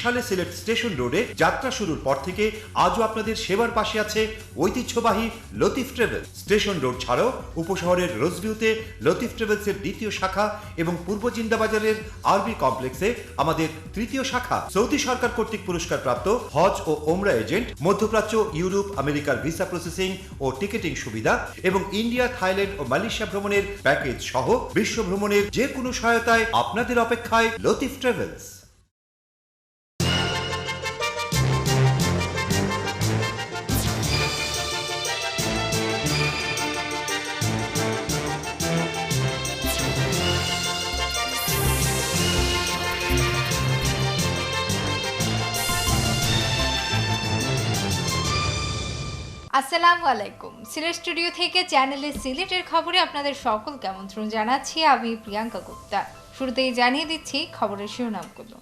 সালে সিলেট স্টেশন রোডে যাত্রা শুরুর পর থেকে আজও আপনাদের সেবার পাশে আছে ঐতিহ্যবাহী লতিফ ট্রাভেলস। স্টেশন রোড ছাড়াও উপশহরের রোজভিউতে লতিফ ট্রাভেলসের দ্বিতীয় শাখা এবং পূর্ব জিন্দাবাজারের আরবি কমপ্লেক্সে আমাদের তৃতীয় শাখা। সৌদি সরকার কর্তৃক পুরস্কারপ্রাপ্ত হজ ও ওমরা এজেন্ট, মধ্যপ্রাচ্য, ইউরোপ, আমেরিকার ভিসা প্রসেসিং ও টিকেটিং সুবিধা এবং ইন্ডিয়া, থাইল্যান্ড ও মালয়েশিয়া ভ্রমণের প্যাকেজ সহ বিশ্ব ভ্রমণের যে কোনো সহায়তায় আপনাদের অপেক্ষায় লতিফ ট্রাভেলস। আসসালামু আলাইকুম। সিলেট স্টুডিও থেকে চ্যানেলে সিলেটের খবরে আপনাদের সকলকে আমন্ত্রণ জানাচ্ছি। আমি প্রিয়াঙ্কা গুপ্তা। শুরুতেই জানিয়ে দিচ্ছি খবরের শিরোনামগুলো।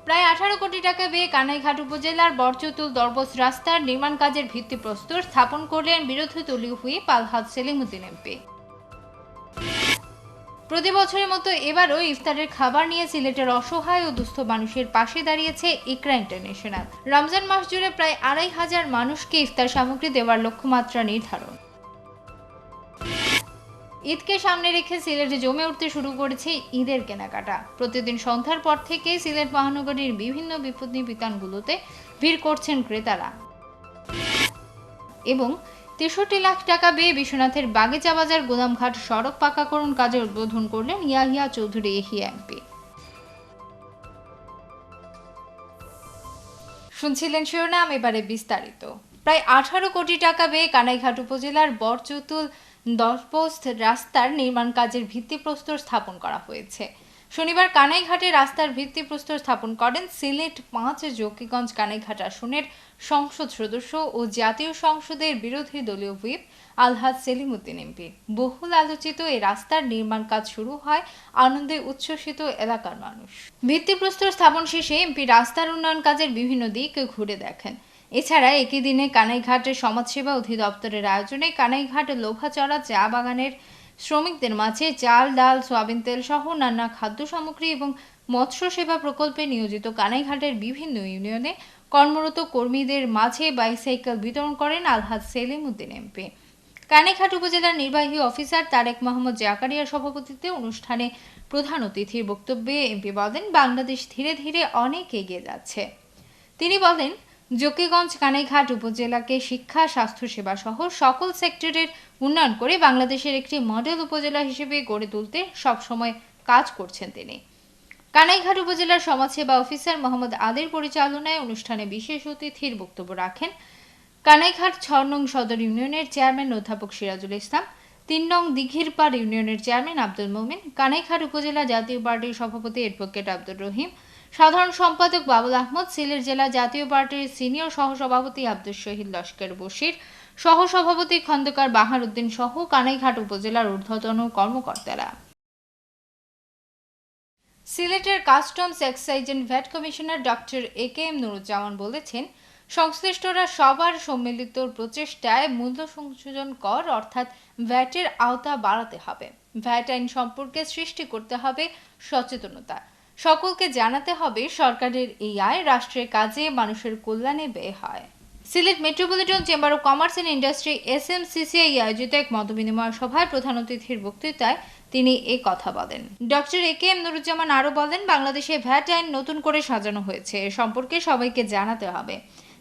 প্রায় 18 কোটি টাকা ব্যয়ে কানাইঘাট উপজেলার বরচতুল দরবস রাস্তার নির্মাণ কাজের ভিত্তিপ্রস্তর স্থাপন করলেন বিরোধী দলীয় হুইপ আলহাজ সেলিমউদ্দিন এমপি। প্রতি বছরের মতো এবারও ইফতারের খাবার নিয়ে সিলেটের অসহায় ও দুস্থ মানুষের পাশে দাঁড়িয়েছে ইকরা ইন্টারন্যাশনাল। রমজান মাস জুড়ে প্রায় 2500 মানুষকে ইফতার সামগ্রী দেওয়ার লক্ষ্যমাত্রা নির্ধারণ। ঈদকে সামনে রেখে সিলেটে জমে উঠতে শুরু করেছে ঈদের কেনাকাটা। প্রতিদিন সন্ধ্যার পর থেকে সিলেট মহানগরীর বিভিন্ন বিপণী বিতানগুলোতে ভিড় করছেন ক্রেতারা। এবং 63 লাখ টাকা ব্যয়ে বিশ্বনাথের বাগিচা বাজার গোদামঘাট সড়ক পাকাকরণ কাজের উদ্বোধন করলেন ইয়াহিয়া চৌধুরী এহিয়া এমপি। শুনছিলেন শিরোনাম, এবারে বিস্তারিত। প্রায় 18 কোটি টাকা ব্যয়ে কানাইঘাট উপজেলার বরচতুল দরবস রাস্তার নির্মাণ কাজের ভিত্তিপ্রস্তর স্থাপন করা হয়েছে। শনিবার কানাইঘাটে রাস্তার ভিত্তিপ্রস্তর স্থাপন করেন সিলেট 5 জকিগঞ্জ কানাইঘাট আসনের সংসদ সদস্য ও জাতীয় সংসদের বিরোধী দলীয় হুইপ আলহাজ সেলিমউদ্দিন এমপি। বহুল আলোচিত এই রাস্তার নির্মাণ কাজ শুরু হয় আনন্দে উচ্ছ্বসিত এলাকার মানুষ। ভিত্তিপ্রস্তর স্থাপন শেষে এমপি রাস্তার উন্নয়ন কাজের বিভিন্ন দিক ঘুরে দেখেন। এছাড়া একই দিনে কানাইঘাটের সমাজসেবা অধিদপ্তরের আয়োজনে কানাইঘাট লোভাচড়া চা বাগানের শ্রমিকদের মাঝে চাল, ডাল, সয়াবিন তেল সহ নানা খাদ্য সামগ্রী এবং মৎস্য সেবা প্রকল্পে নিয়োজিত কানাইঘাটের বিভিন্ন ইউনিয়নে কর্মরত কর্মীদের মাঝে বাইসাইকেল বিতরণ করেন আলহাজ সেলিমউদ্দিন এমপি। কানাইঘাট উপজেলার নির্বাহী অফিসার তারেক মোহাম্মদ জাকারিয়ার সভাপতিত্বে অনুষ্ঠানে প্রধান অতিথির বক্তব্যে এমপি বলেন, বাংলাদেশ ধীরে ধীরে অনেক এগিয়ে যাচ্ছে। তিনি বলেন, জকিগঞ্জ কানাইঘাট উপজেলাকে শিক্ষা, স্বাস্থ্যসেবা সহ সকল সেক্টরের উন্নয়ন করে বাংলাদেশের একটি মডেল উপজেলা হিসেবে গড়ে তুলতে সবসময় কাজ করছেন তিনি। কানাইঘাট উপজেলার সমাজসেবা অফিসার মোহাম্মদ আলীর পরিচালনায় অনুষ্ঠানে বিশেষ অতিথির বক্তব্য রাখেন কানাইঘাট 6 নং সদর ইউনিয়নের চেয়ারম্যান অধ্যাপক সিরাজুল ইসলাম, 3 নং দিঘিরপাড় ইউনিয়নের চেয়ারম্যান আব্দুল মোমিন, কানাইঘাট উপজেলা জাতীয় পার্টির সভাপতি অ্যাডভোকেট আব্দুর রহিম, সাধারণ সম্পাদক বাবুল আহমদ, সিলেট জেলা জাতীয় পার্টির সিনিয়র সহসভাপতি আব্দুল শহীদ লস্কর বশির, সহসভাপতি খন্দকার বাহার উদ্দিন সহ কানাইঘাট উপজেলার ঊর্ধ্বতন কর্মকর্তারা। সিলেটের customs, excise and VAT commissioner doctor AKM Nuruzzaman বলেছেন, সংশ্লিষ্টরা সবার সম্মিলিত প্রচেষ্টায় মূল্য সংযোজন কর অর্থাৎ ভ্যাটের আওতা বাড়াতে হবে। ভ্যাট আইন সম্পর্কে সৃষ্টি করতে হবে সচেতনতা। সকলকে জানাতে হবে সরকারের এই আয় রাষ্ট্রের কাজে, মানুষের কল্যাণে ব্যয় হয়। Sylhet metropolitan chamber of commerce and industry SMCCI আয়োজিত এক মতবিনিময় সভায় প্রধান অতিথির বক্তৃতায় তিনি এই কথা বলেন। ডক্টর একেএম নুরুজ্জামান আরও বলেন, বাংলাদেশে ভ্যাট আইন নতুন করে সাজানো হয়েছে, এ সম্পর্কে সবাইকে জানাতে হবে।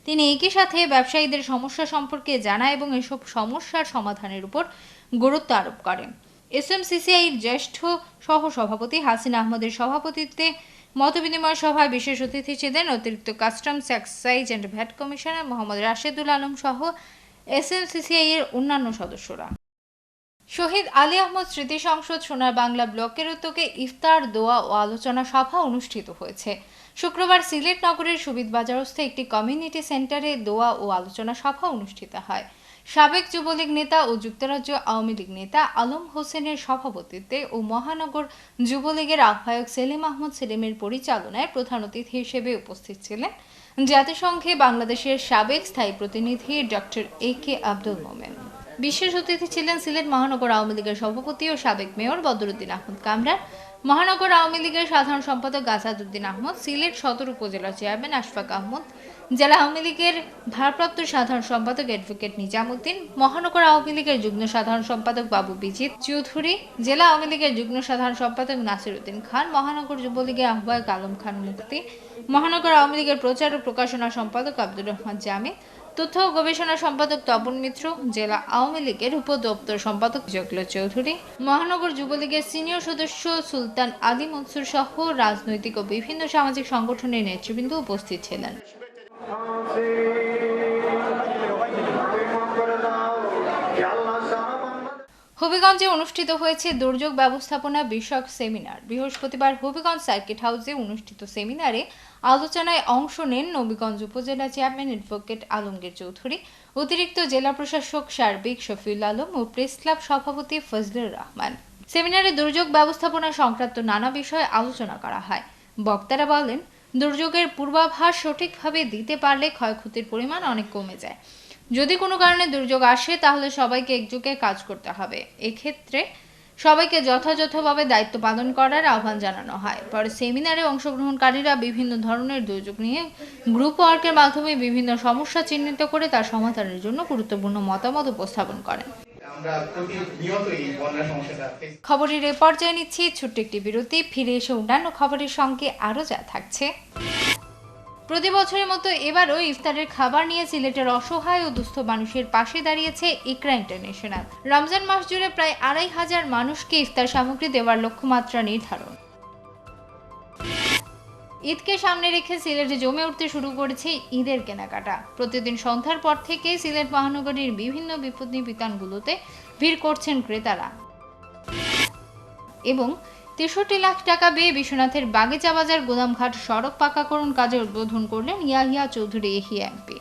তিনি একই সাথে ব্যবসায়ীদের সমস্যা সম্পর্কে জানায় এবং এসব সমস্যার সমাধানের উপর গুরুত্ব আরোপ করেন। SMCCIর জ্যেষ্ঠ সহসভাপতি হাসিন আহমদের সভাপতিত্বে মতবিনিময় সভায় বিশেষ অতিথি ছিলেন অতিরিক্ত customs, excise and VAT commissioner Mohammad Rashedul Alam সহ SMCCI এর অন্যান্য সদস্যরা। শহীদ আলী আহমদ স্মৃতি সংসদ সোনার বাংলা ব্লকের উদ্যোগে ইফতার, দোয়া ও আলোচনা সভা অনুষ্ঠিত হয়েছে। শুক্রবার সিলেট নগরের সুবিদ বাজারস্থ একটি কমিউনিটি সেন্টারে দোয়া ও আলোচনা সভা অনুষ্ঠিত হয়। সাবেক যুবলীগ নেতা ও যুক্তরাজ্য আওয়ামী লীগ নেতা আলম হোসেনের সভাপতিত্বে ও মহানগর যুবলীগের আহ্বায়ক সেলিম আহমদ সেলিমের পরিচালনায় প্রধান অতিথি হিসেবে উপস্থিত ছিলেন জাতিসংঘে বাংলাদেশের সাবেক স্থায়ী প্রতিনিধি ডক্টর AK আব্দুল মোমেন। বিশেষ অতিথি ছিলেন সিলেট মহানগর আওয়ামী লীগের সভাপতি ও সাবেক মেয়র বদরুদ্দিন আহমদ কামরান, মহানগর আওয়ামী লীগের সাধারণ সম্পাদক আসাদউদ্দিন আহমদ, সিলেট সদর উপজেলা চেয়ারম্যান আশফাক আহমদ, জেলা আওয়ামী লীগের ভারপ্রাপ্ত সাধারণ সম্পাদক অ্যাডভোকেট নিজামুদ্দিন, মহানগর আওয়ামী লীগের যুগ্ম সাধারণ সম্পাদক বাবু বিজিত চৌধুরী, জেলা আওয়ামী লীগের যুগ্ম সাধারণ সম্পাদক নাসির উদ্দিন খান, মহানগর যুবলীগের আহ্বায়ক আলম খান মুক্তি, মহানগর আওয়ামী লীগের প্রচার ও প্রকাশনা সম্পাদক আব্দুর রহমান জামিল, তথ্য ও গবেষণা সম্পাদক তপন মিত্র, জেলা আওয়ামী লীগের উপদপ্তর সম্পাদক জগল চৌধুরী, মহানগর যুবলীগের সিনিয়র সদস্য সুলতান আলী মনসুর সহ রাজনৈতিক ও বিভিন্ন সামাজিক সংগঠনের নেতৃবৃন্দ উপস্থিত ছিলেন। হবিগঞ্জে অনুষ্ঠিত হয়েছে দুর্যোগ ব্যবস্থাপনা বিষয়ক সেমিনার। বৃহস্পতিবার হবিগঞ্জ সার্কিট হাউসে অনুষ্ঠিত সেমিনারে আলোচনায় অংশ নেন নবীগঞ্জ উপজেলা চেয়ারম্যান অ্যাডভোকেট আলমগীর চৌধুরী, অতিরিক্ত জেলা প্রশাসক সার্বিক শফিউল আলম ও প্রেস ক্লাব সভাপতি ফজলুর রহমান। সেমিনারে দুর্যোগ ব্যবস্থাপনা সংক্রান্ত নানা বিষয়ে আলোচনা করা হয়। বক্তারা বলেন, দুর্যোগের পূর্বাভাস সঠিকভাবে দিতে পারলে ক্ষয়ক্ষতির পরিমাণ অনেক কমে যায়। যদি কোনো কারণে দুর্যোগ আসে তাহলে সবাইকে একযোগে কাজ করতে হবে। এক্ষেত্রে সবাইকে যথাযথভাবে দায়িত্ব পালন করার আহ্বান জানানো হয়। পরে সেমিনারে অংশগ্রহণকারীরা বিভিন্ন ধরনের দুর্যোগ নিয়ে গ্রুপ ওয়ার্কের মাধ্যমে বিভিন্ন সমস্যা চিহ্নিত করে তার সমাধানের জন্য গুরুত্বপূর্ণ মতামত উপস্থাপন করেন। খবরের এ পর্যায়ে নিচ্ছি ছোট্ট একটি বিরতি। ফিরে এসে অন্যান্য খবরের সঙ্গে আরও যা থাকছে। প্রতি বছরের মতো এবারও ইফতারের খাবার নিয়ে সিলেটের অসহায় ও দুস্থ মানুষের পাশে দাঁড়িয়েছে ইকরা ইন্টারন্যাশনাল। রমজান মাস জুড়ে প্রায় ২৫০০ মানুষকে ইফতার সামগ্রী দেওয়ার লক্ষ্যমাত্রা নির্ধারণ। ঈদকে সামনে রেখে সিলেটে জমে উঠতে শুরু করেছে ঈদের কেনাকাটা। প্রতিদিন সন্ধ্যার পর থেকে সিলেট মহানগরীর বিভিন্ন বিপণী বিতানগুলোতে ভিড় করছেন ক্রেতারা। এবং ৬৩ লাখ টাকা ব্যয়ে বিশ্বনাথের বাগিচা বাজার গোদামঘাট সড়ক পাকাকরণ কাজের উদ্বোধন করলেন ইয়াহিয়া চৌধুরী এহিয়া এমপি।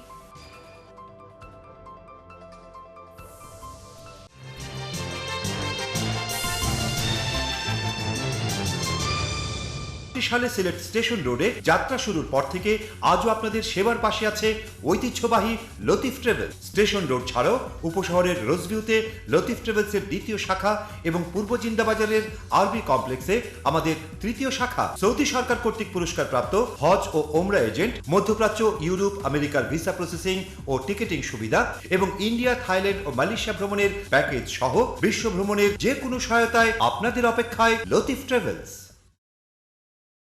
সালে সিলেট স্টেশন রোডে যাত্রা শুরুর পর থেকে আজও আপনাদের সেবার পাশে আছে ঐতিহ্যবাহী লতিফ ট্রাভেলস। স্টেশন রোড ছাড়াও উপশহরের রোজভিউতে লতিফ ট্রাভেলসের দ্বিতীয় শাখা এবং পূর্ব জিন্দাবাজারের আরবি কমপ্লেক্সে আমাদের তৃতীয় শাখা। সৌদি সরকার কর্তৃক পুরস্কারপ্রাপ্ত হজ ও ওমরা এজেন্ট, মধ্যপ্রাচ্য, ইউরোপ, আমেরিকার ভিসা প্রসেসিং ও টিকেটিং সুবিধা এবং ইন্ডিয়া, থাইল্যান্ড ও মালয়েশিয়া ভ্রমণের প্যাকেজ সহ বিশ্ব ভ্রমণের যে কোনো সহায়তায় আপনাদের অপেক্ষায় লতিফ ট্রাভেলস।